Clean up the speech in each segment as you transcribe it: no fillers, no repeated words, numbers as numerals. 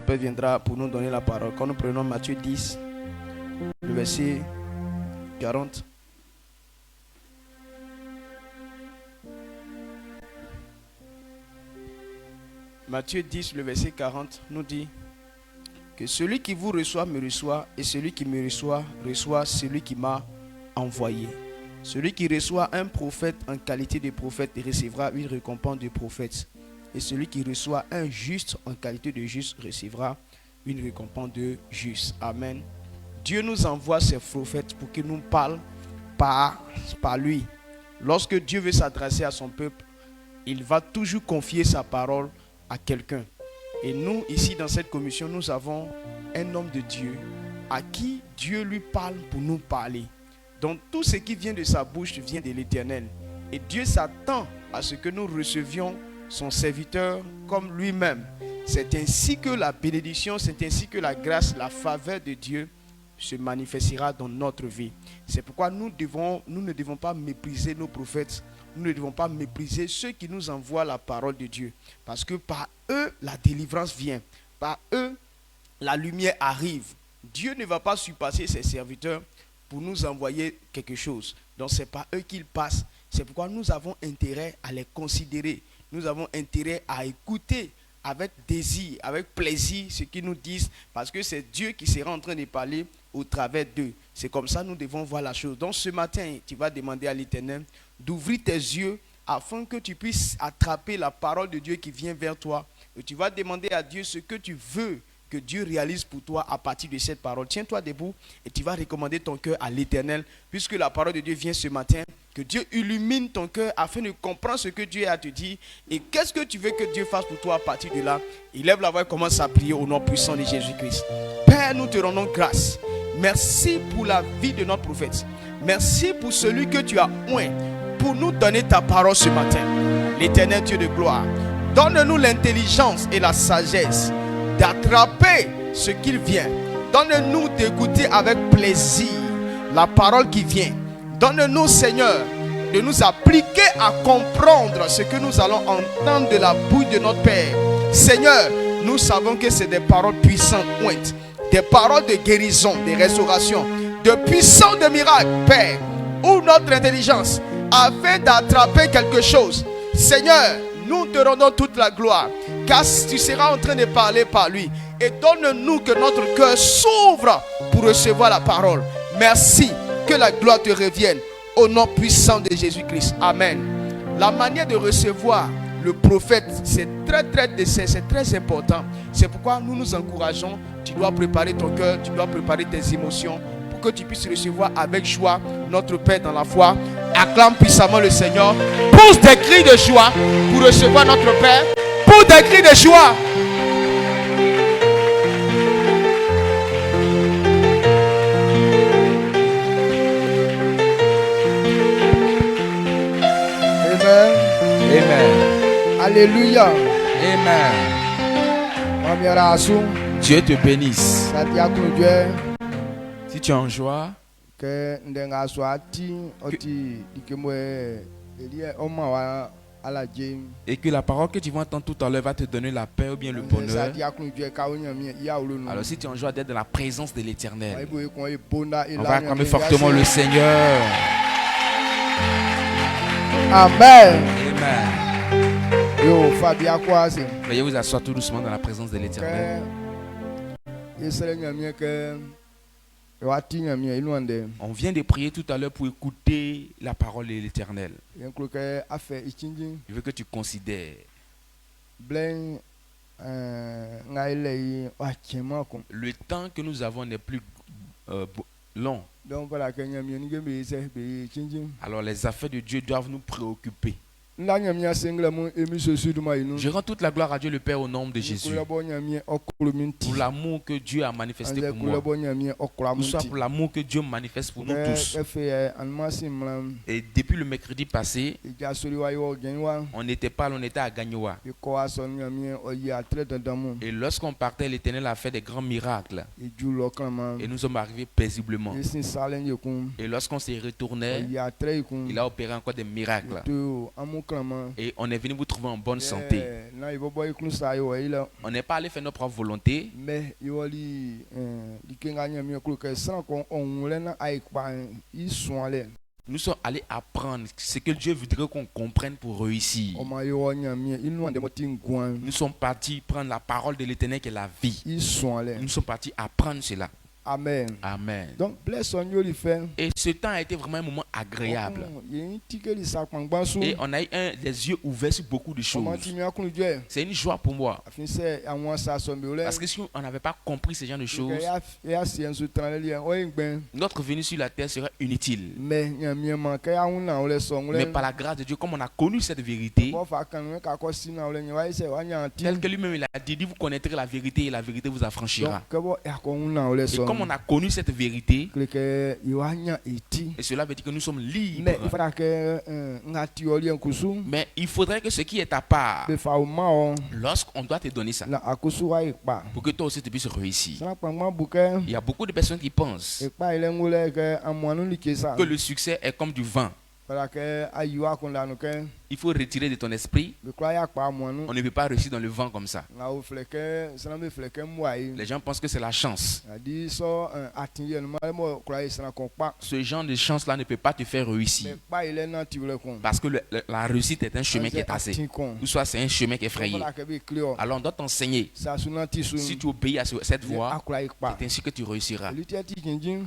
Père viendra pour nous donner la parole. Quand nous prenons Matthieu 10, le verset 40. Matthieu 10, le verset 40 nous dit que celui qui vous reçoit me reçoit, et celui qui me reçoit reçoit celui qui m'a envoyé. Celui qui reçoit un prophète en qualité de prophète recevra une récompense de prophète. Et celui qui reçoit un juste en qualité de juste recevra une récompense de juste. Amen. Dieu nous envoie ses prophètes pour qu'ils nous parlent par lui. Lorsque Dieu veut s'adresser à son peuple, il va toujours confier sa parole à quelqu'un. Et nous, ici dans cette commission, nous avons un homme de Dieu à qui Dieu lui parle pour nous parler. Donc tout ce qui vient de sa bouche vient de l'Éternel. Et Dieu s'attend à ce que nous recevions son serviteur comme lui-même. C'est ainsi que la bénédiction, c'est ainsi que la grâce, la faveur de Dieu se manifestera dans notre vie. C'est pourquoi nous ne devons pas mépriser nos prophètes. Nous ne devons pas mépriser ceux qui nous envoient la parole de Dieu. Parce que par eux, la délivrance vient. Par eux, la lumière arrive. Dieu ne va pas surpasser ses serviteurs pour nous envoyer quelque chose. Donc c'est par eux qu'ils passent. C'est pourquoi nous avons intérêt à les considérer. Nous avons intérêt à écouter avec désir, avec plaisir ce qu'ils nous disent. Parce que c'est Dieu qui sera en train de parler au travers d'eux. C'est comme ça que nous devons voir la chose. Donc ce matin, tu vas demander à l'Éternel d'ouvrir tes yeux afin que tu puisses attraper la parole de Dieu qui vient vers toi. Et tu vas demander à Dieu ce que tu veux que Dieu réalise pour toi à partir de cette parole. Tiens-toi debout et tu vas recommander ton cœur à l'Éternel, puisque la parole de Dieu vient ce matin. Que Dieu illumine ton cœur afin de comprendre ce que Dieu a à te dire et qu'est-ce que tu veux que Dieu fasse pour toi à partir de là. Élève la voix et commence à prier au nom puissant de Jésus-Christ. Père, nous te rendons grâce. Merci pour la vie de notre prophète. Merci pour celui que tu as oint pour nous donner ta parole ce matin. L'Éternel Dieu de gloire, donne-nous l'intelligence et la sagesse d'attraper ce qu'il vient. Donne-nous d'écouter avec plaisir la parole qui vient. Donne-nous, Seigneur, de nous appliquer à comprendre ce que nous allons entendre de la bouche de notre Père. Seigneur, nous savons que c'est des paroles puissantes, ointes, des paroles de guérison, de restauration, de puissance, de miracles. Père, ouvre notre intelligence afin d'attraper quelque chose. Seigneur, nous te rendons toute la gloire, car tu seras en train de parler par lui. Et donne-nous que notre cœur s'ouvre pour recevoir la parole. Merci, que la gloire te revienne au nom puissant de Jésus-Christ. Amen. La manière de recevoir le prophète, c'est très important. C'est pourquoi nous nous encourageons. Tu dois préparer ton cœur, tu dois préparer tes émotions pour que tu puisses recevoir avec joie notre Père dans la foi. Acclame puissamment le Seigneur. Pousse des cris de joie pour recevoir notre Père. Pousse des cris de joie. Amen. Alléluia. Amen. Dieu te bénisse. Si tu es en joie, et que la parole que tu vas entendre tout à l'heure va te donner la paix ou bien le bonheur. Alors si tu es en joie d'être dans la présence de l'Éternel, on va acclamer fortement le Seigneur. Amen. Amen. Veuillez vous asseoir tout doucement dans la présence de l'Éternel. On vient de prier tout à l'heure pour écouter la parole de l'Éternel. Je veux que tu considères le temps que nous avons n'est plus long. Alors les affaires de Dieu doivent nous préoccuper. Je rends toute la gloire à Dieu le Père au nom de Jésus. Pour l'amour que Dieu a manifesté pour moi. Ou soit pour l'amour que Dieu manifeste pour nous tous. Et depuis le mercredi passé, on n'était pas là, on était à Gagnoa. Et lorsqu'on partait, l'Éternel a fait des grands miracles. Et nous sommes arrivés paisiblement. Et lorsqu'on s'est retourné, il a opéré encore des miracles. Et on est venu vous trouver en bonne santé. On n'est pas allé faire notre propre volonté. Nous sommes allés apprendre ce que Dieu voudrait qu'on comprenne pour réussir. Nous sommes partis prendre la parole de l'Éternel qui est la vie. Nous sommes partis apprendre cela. Amen. Amen. Donc, et ce temps a été vraiment un moment agréable. Et on a eu les yeux ouverts sur beaucoup de choses. C'est une joie pour moi. Parce que si on n'avait pas compris ce genre de choses, notre venue sur la terre serait inutile. Mais par la grâce de Dieu, comme on a connu cette vérité, tel que lui-même il a dit, vous connaîtrez la vérité et la vérité vous affranchira. Et comme on a connu cette vérité, et cela veut dire que nous sommes libres. Mais il faudrait que ce qui est à part, lorsqu'on doit te donner ça, pour que toi aussi tu puisses réussir. Il y a beaucoup de personnes qui pensent que le succès est comme du vent. Il faut retirer de ton esprit. On ne peut pas réussir dans le vent comme ça. Les gens pensent que c'est la chance. Ce genre de chance-là ne peut pas te faire réussir. Parce que la réussite est un chemin qui est tracé. Ou soit c'est un chemin qui est frayé. Alors on doit t'enseigner. Si tu obéis à cette voie, c'est ainsi que tu réussiras.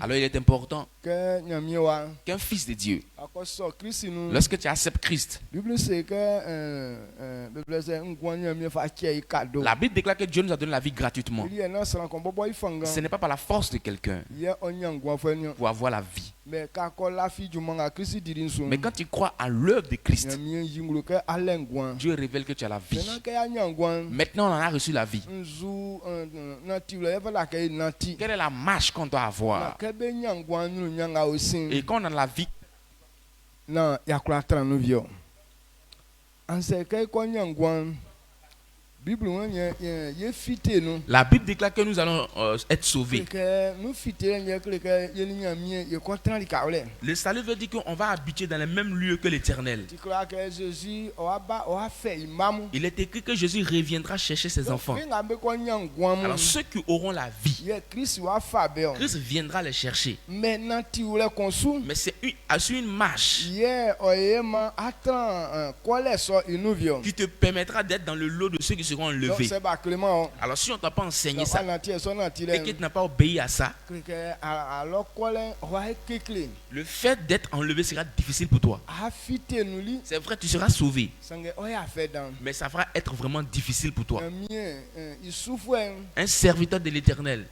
Alors il est important qu'un fils de Dieu, lorsque tu acceptes Christ, la Bible déclare que Dieu nous a donné la vie gratuitement. Ce n'est pas par la force de quelqu'un pour avoir la vie. Mais quand tu crois à l'œuvre de Christ, Dieu révèle que tu as la vie. Maintenant on en a reçu la vie. Quelle est la marche qu'on doit avoir? Et quand on a la vie, non, il y a quoi à nous. La Bible déclare que nous allons être sauvés. Le salut veut dire qu'on va habiter dans le même lieu que l'Éternel. Il est écrit que Jésus reviendra chercher ses enfants. Alors ceux qui auront la vie, Christ viendra les chercher. Mais c'est sur une marche qui te permettra d'être dans le lot de ceux qui seront enlevés. Alors si on ne t'a pas enseigné ça et que tu n'as pas obéi à ça, le fait d'être enlevé sera difficile pour toi. C'est vrai, tu seras sauvé, mais ça va être vraiment difficile pour toi. Un serviteur de l'Éternel,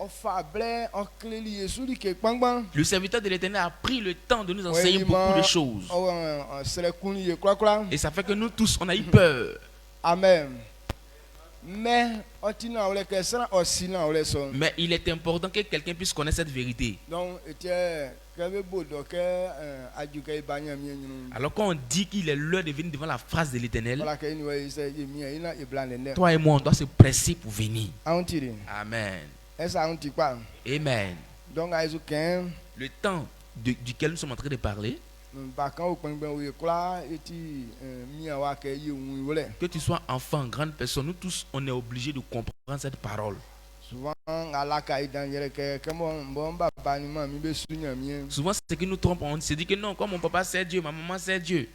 le serviteur de l'Éternel a pris le temps de nous enseigner beaucoup de choses. Et ça fait que nous tous, on a eu peur. Amen. Mais il est important que quelqu'un puisse connaître cette vérité. Alors quand on dit qu'il est l'heure de venir devant la face de l'Éternel, toi et moi on doit se presser pour venir. Amen. Amen. Le temps duquel nous sommes en train de parler, que tu sois enfant, grande personne, nous tous on est obligés de comprendre cette parole. Souvent c'est que nous trompons, on se dit que non, comme mon papa sait Dieu, ma maman sait Dieu,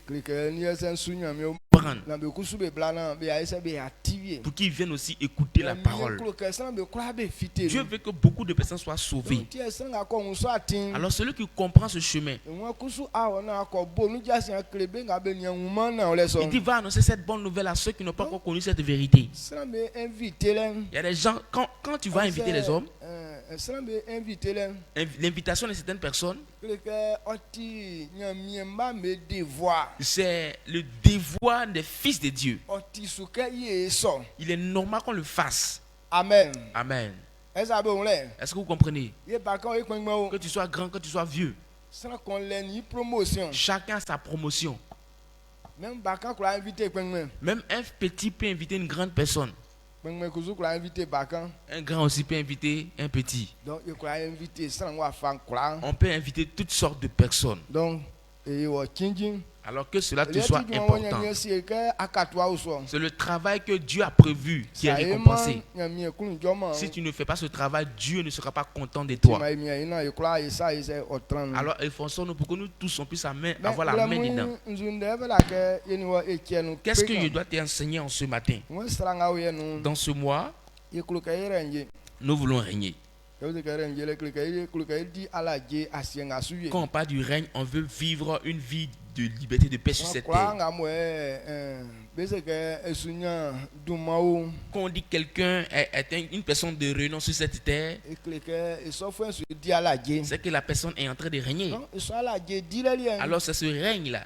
pour qu'ils viennent aussi écouter la parole. Dieu veut que beaucoup de personnes soient sauvées. Alors celui qui comprend ce chemin, il dit va annoncer cette bonne nouvelle à ceux qui n'ont pas encore connu cette vérité. Il y a des gens, quand tu vas inviter les hommes, l'invitation de certaines personnes, c'est le devoir des fils de Dieu. Il est normal qu'on le fasse. Amen. Amen. Est-ce que vous comprenez? Que tu sois grand, que tu sois vieux, chacun a sa promotion. Même un petit peut inviter une grande personne. Un grand aussi peut inviter un petit. On peut inviter toutes sortes de personnes. Alors que cela te soit important. C'est le travail que Dieu a prévu qui est récompensé. Si tu ne fais pas ce travail, Dieu ne sera pas content de toi. Alors efforçons-nous pour que nous tous on puisse avoir la main dedans. Qu'est-ce que je dois t'enseigner en ce matin? Dans ce mois, nous voulons régner. Quand on parle du règne, on veut vivre une vie de liberté, de paix sur cette terre. Quand on dit que quelqu'un est une personne de renom sur cette terre, c'est que la personne est en train de régner. Alors c'est ce règne-là.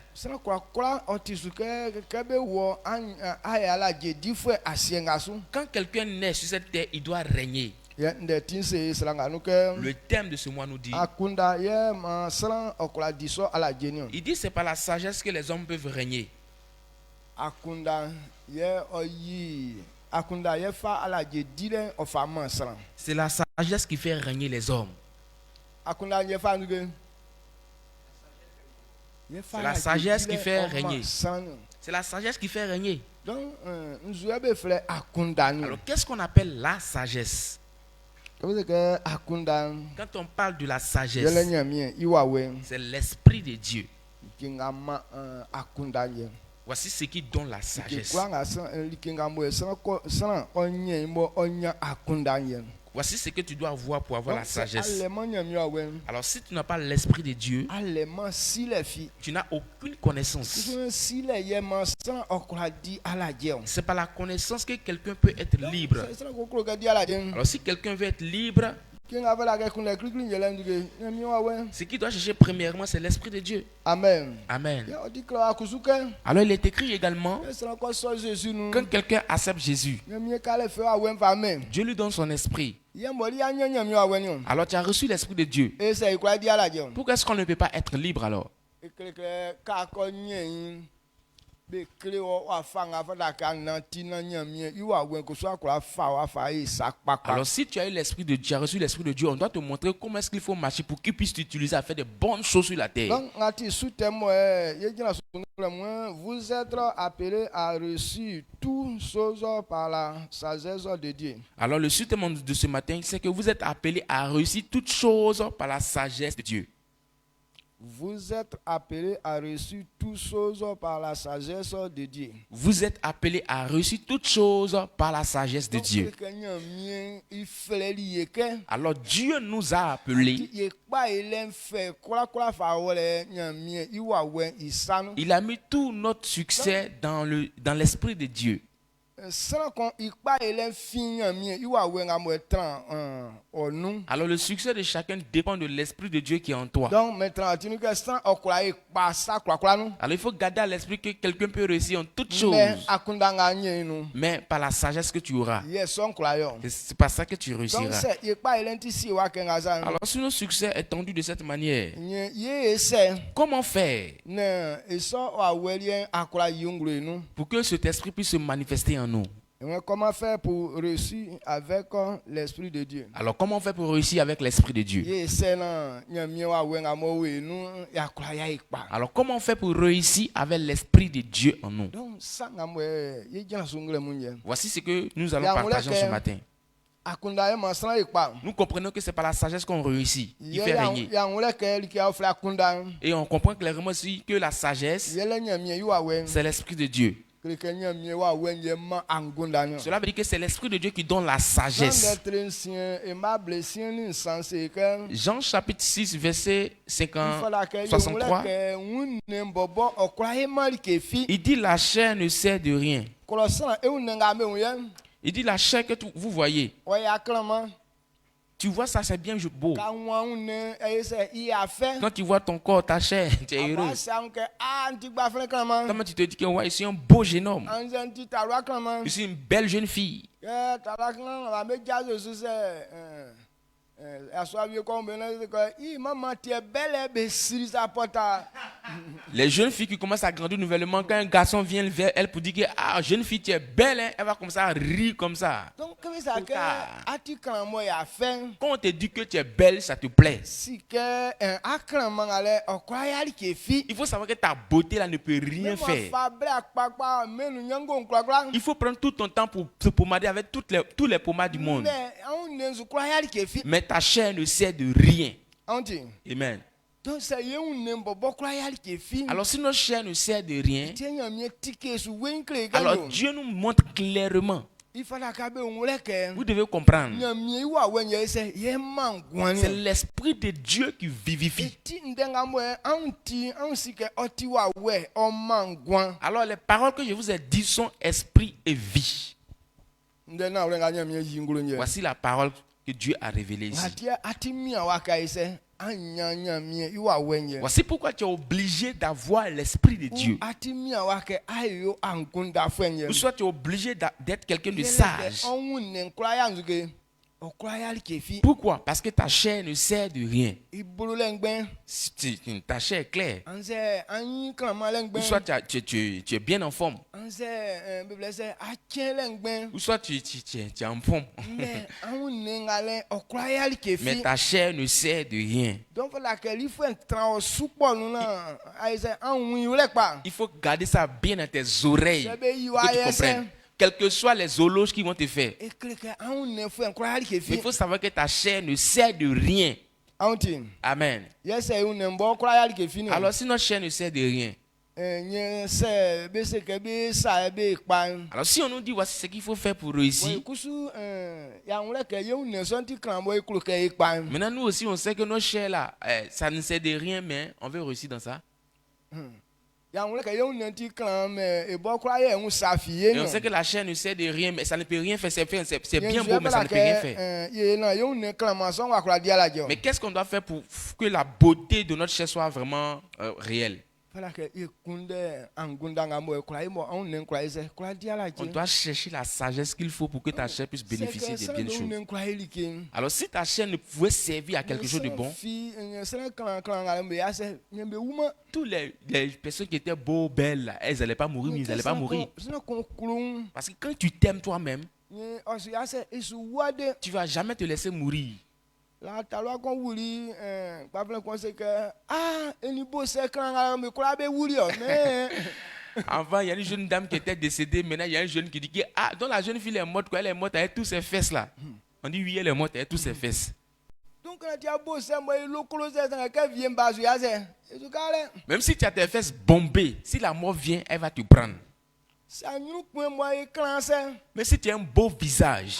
Quand quelqu'un naît sur cette terre, il doit régner. Le thème de ce mois nous dit, il dit c'est par la sagesse que les hommes peuvent régner. C'est la sagesse qui fait régner les hommes. C'est la sagesse qui fait régner. C'est la sagesse qui fait régner. Alors qu'est-ce qu'on appelle la sagesse? Quand on parle de la sagesse, c'est l'esprit de Dieu. Voici ce qui donne la sagesse. Voici ce que tu dois avoir pour avoir la sagesse. Alors si tu n'as pas l'esprit de Dieu, tu n'as aucune connaissance. C'est par la connaissance que quelqu'un peut être libre. Alors si quelqu'un veut être libre, ce qu'il doit chercher premièrement, c'est l'esprit de Dieu. Amen. Amen. Alors il est écrit également, quand quelqu'un accepte Jésus, Dieu lui donne son esprit. Alors tu as reçu l'esprit de Dieu. Pourquoi est-ce qu'on ne peut pas être libre alors? Alors si tu as eu l'esprit de Dieu, tu as reçu l'esprit de Dieu, on doit te montrer comment est-ce qu'il faut marcher pour qu'il puisse t'utiliser à faire de bonnes choses sur la terre. Vous êtes appelés à reçu toutes choses par la sagesse de Dieu. Alors le sous-thème de ce matin, c'est que vous êtes appelés à réussir toutes choses par la sagesse de Dieu. Vous êtes appelés à reçu toutes choses par la sagesse de Dieu. Vous êtes appelés à réussir toutes choses par la sagesse de Dieu. Alors Dieu nous a appelés. Il a mis tout notre succès dans l'esprit de Dieu. Alors le succès de chacun dépend de l'esprit de Dieu qui est en toi. Alors il faut garder à l'esprit que quelqu'un peut réussir en toutes choses, mais par la sagesse que tu auras. C'est par ça que tu réussiras. Alors si notre succès est tendu de cette manière, comment faire pour que cet esprit puisse se manifester en nous? Comment faire pour réussir avec l'esprit de Dieu? Alors comment faire pour réussir avec l'esprit de Dieu? Alors comment faire pour réussir avec l'esprit de Dieu en nous? Voici ce que nous allons partager ce matin. Nous comprenons que c'est par la sagesse qu'on réussit. Il fait régner. Et on comprend clairement aussi que la sagesse, c'est l'esprit de Dieu. Cela veut dire que c'est l'esprit de Dieu qui donne la sagesse. Jean chapitre 6 verset 63. Il dit la chair ne sert de rien. Il dit la chair que vous voyez. Tu vois ça, c'est bien beau. Quand tu vois ton corps, ta chair, tu es heureux. Comment tu te dis que ouais, je suis un beau jeune homme. Je suis une belle jeune fille. Les jeunes filles qui commencent à grandir nouvellement, quand un garçon vient vers elle pour dire que ah, jeune fille, tu es belle, hein, elle va commencer à rire comme ça. Donc, quand on te dit que tu es belle, ça te plaît. Il faut savoir que ta beauté là ne peut rien faire. Il faut prendre tout ton temps pour se pommader avec tous les pommades du monde. Mais ta chair ne sert de rien. Amen. Alors si notre chair ne sert de rien, alors Dieu nous montre clairement. Vous devez comprendre. C'est l'esprit de Dieu qui vivifie. Alors les paroles que je vous ai dites sont esprit et vie. Voici la parole que Dieu a révélée ici. Voici pourquoi tu es obligé d'avoir l'esprit de Dieu. Ou soit tu es obligé d'être quelqu'un de sage. Pourquoi? Parce que ta chair ne sert de rien. Ta chair est claire. Ou soit tu es bien en forme. Ou soit tu es en forme. Mais ta chair ne sert de rien. Il faut garder ça bien dans tes oreilles pour que tu comprennes. Quelles que soient les horloges qui vont te faire. Mais il faut savoir que ta chair ne sert de rien. Amen. Alors si notre chair ne sert de rien, alors si on nous dit voici ce qu'il faut faire pour réussir, maintenant nous aussi on sait que notre chair là, ça ne sert de rien, mais on veut réussir dans ça. Et on sait que la chair ne sert de rien, mais ça ne peut rien faire. C'est bien beau, mais ça ne peut rien faire. Mais qu'est-ce qu'on doit faire pour que la beauté de notre chair soit vraiment réelle? On doit chercher la sagesse qu'il faut pour que ta chair puisse bénéficier des bien choses. Alors si ta chair ne pouvait servir à quelque chose de bon, toutes les personnes qui étaient beaux, belles, elles n'allaient pas mourir, mais elles n'allaient pas mourir. Parce que quand tu t'aimes toi-même, tu ne vas jamais te laisser mourir. Avant, il y a une jeune dame qui était décédée. Maintenant, il y a une jeune qui dit que donc la jeune fille est morte. Elle est morte avec tous ses fesses là. On dit oui, elle est morte avec tous ses fesses. Même si tu as tes fesses bombées, si la mort vient, elle va te prendre. Mais si tu as un beau visage,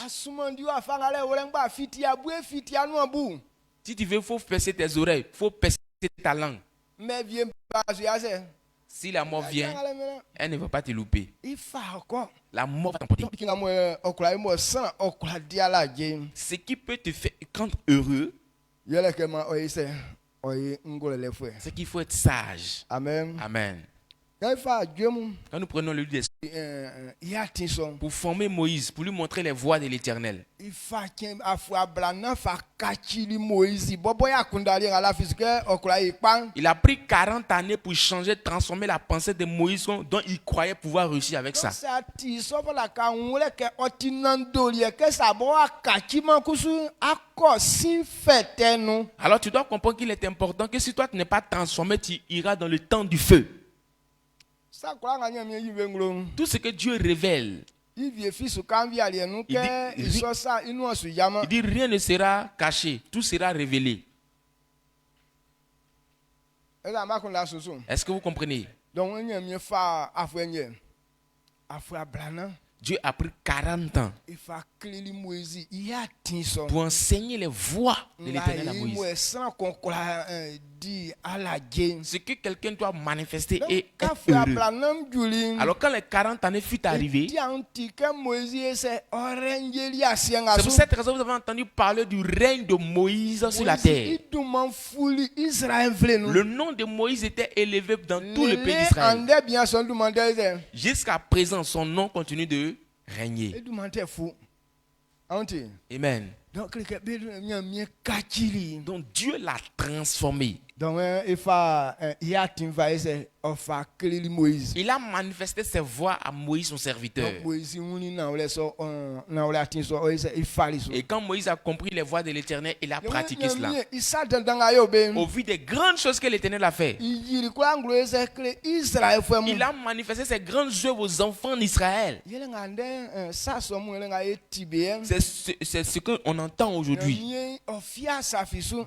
si tu veux, il faut percer tes oreilles, il faut percer ta langue. Si la mort vient, elle ne va pas te louper. La mort va t'emporter. Ce qui peut te faire rendre heureux, c'est qu'il faut être sage. Amen. Amen. Quand nous prenons le livre pour former Moïse, pour lui montrer les voies de l'Éternel. Il a pris 40 années pour changer, transformer la pensée de Moïse dont il croyait pouvoir réussir avec ça. Alors tu dois comprendre qu'il est important que si toi tu n'es pas transformé, tu iras dans le temps du feu. Tout ce que Dieu révèle, il dit rien ne sera caché, tout sera révélé. Est-ce que vous comprenez? Dieu a pris 40 ans pour enseigner les voies de l'Éternel à Moïse. Ce que quelqu'un doit manifester et être heureux. Alors quand les 40 années fut arrivées, c'est pour cette raison que vous avez entendu parler du règne de Moïse sur la terre. Le nom de Moïse était élevé dans tout le pays d'Israël. Jusqu'à présent, son nom continue de régner. Amen. Donc Dieu l'a transformé. Il a manifesté ses voies à Moïse, son serviteur. Et quand Moïse a compris les voies de l'Éternel, il a pratiqué cela. Au vu des grandes choses que l'Éternel a fait, il a manifesté ses grandes œuvres aux enfants d'Israël. C'est ce qu'on entend aujourd'hui.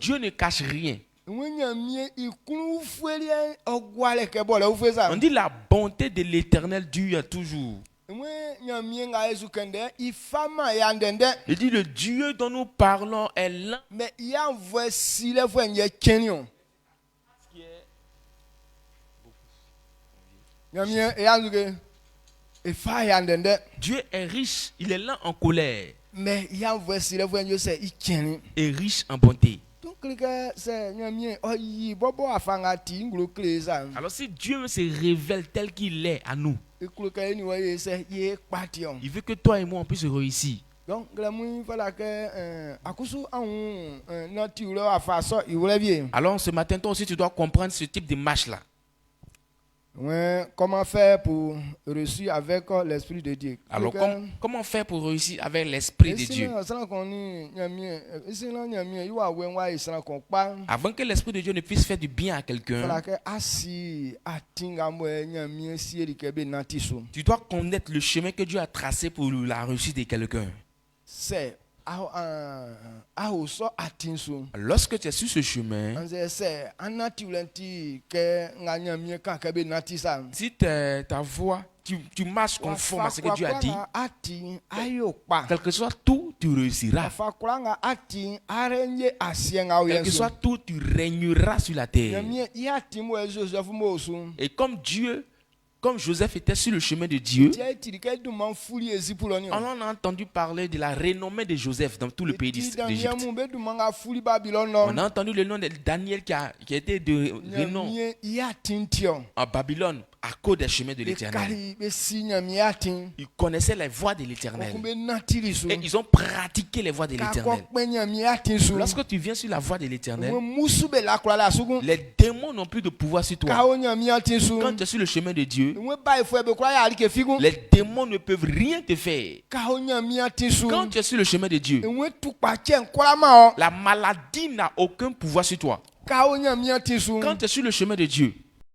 Dieu ne cache rien. On dit la bonté de l'Éternel dure toujours. Il dit le Dieu dont nous parlons est l'un. Dieu est riche, il est lent en colère. Et riche en bonté. Alors si Dieu se révèle tel qu'il est à nous, il veut que toi et moi on puisse réussir. Alors ce matin toi aussi tu dois comprendre ce type de marche là. Comment faire pour réussir avec l'Esprit de Dieu? Alors comment faire pour réussir avec l'Esprit de Dieu? Avant que l'Esprit de Dieu ne puisse faire du bien à quelqu'un, tu dois connaître le chemin que Dieu a tracé pour la réussite de quelqu'un. Lorsque tu es sur ce chemin, si ta voix, tu marches conforme à ce que Dieu a dit, quel que soit tout, tu réussiras. Quel que soit tout, tu régneras sur la terre. Et comme Joseph était sur le chemin de Dieu, on en a entendu parler de la renommée de Joseph dans tout le pays d'Égypte. On a entendu le nom de Daniel qui a été de renom en Babylone à cause des chemins de l'Éternel. Ils connaissaient les voies de l'Éternel. Et ils ont pratiqué les voies de l'Éternel. Lorsque tu viens sur la voie de l'Éternel, les démons n'ont plus de pouvoir sur toi. Quand tu es sur le chemin de Dieu, les démons ne peuvent rien te faire. Quand tu es sur le chemin de Dieu, la maladie n'a aucun pouvoir sur toi. Quand tu es sur le chemin de Dieu,